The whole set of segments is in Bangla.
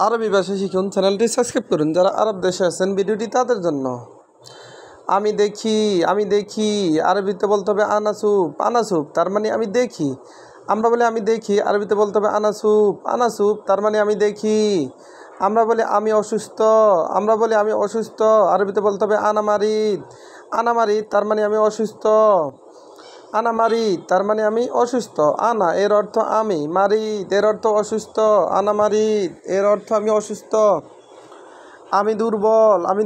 আরবি ভাষা শিখুন চ্যানেলটি সাবস্ক্রাইব করুন। যারা আরব দেশে আছেন ভিডিওটি তাদের জন্য। আমি দেখি আরবিতে বলতে হবে আনাসুপ। আনাসুপ তার মানে আমি দেখি। আমরা বলি আমি দেখি, আরবিতে বলতে হবে আনাসুপ। আনাসুপ তার মানে আমি দেখি। আমরা বলি আমি অসুস্থ। আমরা বলি আমি অসুস্থ, আরবিতে বলতে হবে আনামারিদ। আনামারিদ তার মানে আমি অসুস্থ। আনা মারিদ তার মানে আমি অসুস্থ। আনা এর অর্থ আমি, মারিদ এর অর্থ অসুস্থ। আনা মারিদ এর অর্থ আমি অসুস্থ। আমি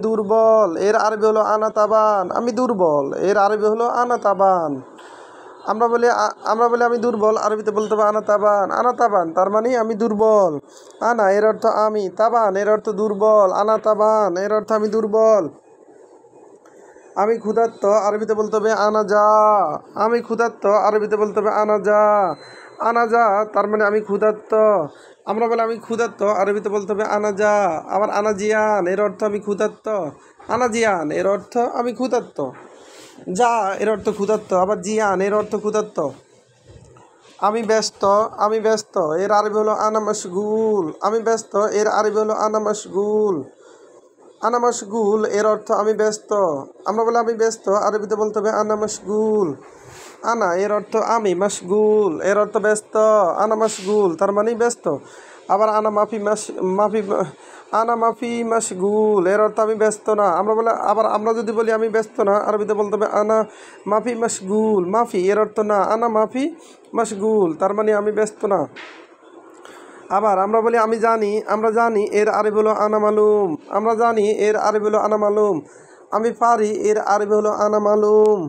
দুর্বল এর আরবি হলো আনা তাবান। আমি দুর্বল এর আরবি হলো আনা তাবান। আমরা বলি আমি দুর্বল, আরবিতে বলতে হবে আনা তাবান। আনা তাবান তার মানে আমি দুর্বল। আনা এর অর্থ আমি, তাবান এর অর্থ দুর্বল। আনা তাবান এর অর্থ আমি দুর্বল। আমি ক্ষুধার্ত, আরবিতে বলতে হবে আনাজা। আমি ক্ষুধার্ত, আরবিতে বলতে হবে আনাজা। আনাজা তার মানে আমি ক্ষুধার্ত। আমরা বলি আমি ক্ষুধার্ত, আরবিতে বলতে হবে আনাজা। আবার আনাজিয়ান এর অর্থ আমি ক্ষুধার্ত। আনাজিয়ান এর অর্থ আমি ক্ষুধার্ত। যা এর অর্থ ক্ষুধার্ত, আবার জিয়ান এর অর্থ ক্ষুধার্ত। আমি ব্যস্ত এর আরবি হলো আনা মশগুল। আমি ব্যস্ত এর আরবি হলো আনা মশগুল। আনা মশগুল এর অর্থ আমি ব্যস্ত। আমরা বলি আমি ব্যস্ত, আরবিতে বলতে হবে আনা মশগুল। আনা এর অর্থ আমি, মশগুল এর অর্থ ব্যস্ত। আনা মশগুল তার মানে ব্যস্ত। আবার আনা মাফি মশগুল এর অর্থ আমি ব্যস্ত না। আমরা যদি বলি আমি ব্যস্ত না, আরবিতে বলতে হবে আনা মাফি মশগুল। মাফি এর অর্থ না, আনা মাফি মশগুল তার মানে আমি ব্যস্ত না। আবার আমরা বলি আমরা জানি এর আরবি হলো আনা মালুম। আমরা জানি এর আরবি হলো আনা মালুম। আমি পারি এর আরবি হলো আনা মালুম।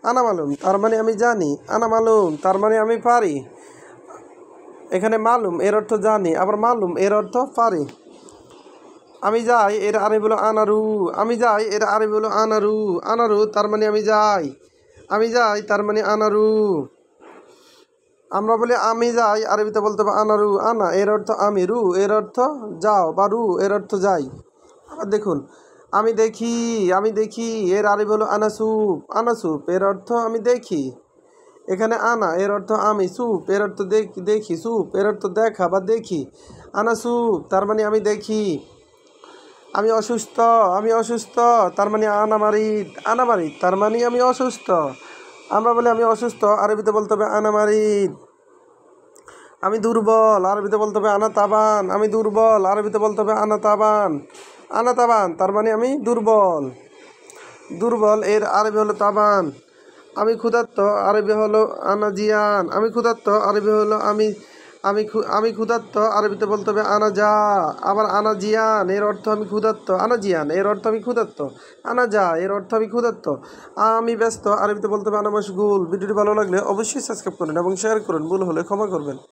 আনা মালুম তার মানে আমি জানি, আনা মালুম তার মানে আমি পারি। এখানে মালুম এর অর্থ জানি, আবার মালুম এর অর্থ পারি। আমি যাই এর আরবি হলো আনারু। আমি যাই এর আরবি হলো আনারু। আনারু তার মানে আমি যাই। আমি যাই তার মানে আনারু। আমরা বলি আমি যাই, আরবিতে বলতে হবে আনারু। আনা এর অর্থ আমি, রু এর অর্থ যাও, বা রু এর অর্থ যাই। আবার দেখুন, আমি দেখি এর আরবি হলো আনাসুপ। আনাসুপ এর অর্থ আমি দেখি। এখানে আনা এর অর্থ আমি, সুপ এর অর্থ দেখি, সুপ এর অর্থ দেখা বা দেখি। আনাসুপ তার মানে আমি দেখি। আমি অসুস্থ তার মানে আনামারিদ। আনামারিদ তার মানে আমি অসুস্থ। আমরা বলি আমি অসুস্থ, আরবিতে বলতে হবে আনামারিদ। আমি দুর্বল, আরবিতে বলতে হবে আনা তাবান। আমি দুর্বল, আরবিতে বলতে হবে আনা তাবান। আনা তাবান তার মানে আমি দুর্বল এর আরবি হলো তাবান। আমি ক্ষুধার্ত, আরবি হলো আনাজিয়ান। আমি ক্ষুধার্ত, আরবি হলো আমি ক্ষুধার্ত, আরবিতে বলতে হবে আনাজা। আবার আনাজিয়ান এর অর্থ আমি ক্ষুধার্ত। আনাজিয়ান এর অর্থ আমি ক্ষুধার্ত। আনাজা এর অর্থ আমি ক্ষুধার্ত। আমি ব্যস্ত, আরবিতে বলতে হবে আনা মশগুল। ভিডিওটি ভালো লাগলে অবশ্যই সাবস্ক্রাইব করুন এবং শেয়ার করুন। ভুল হলে ক্ষমা করবেন।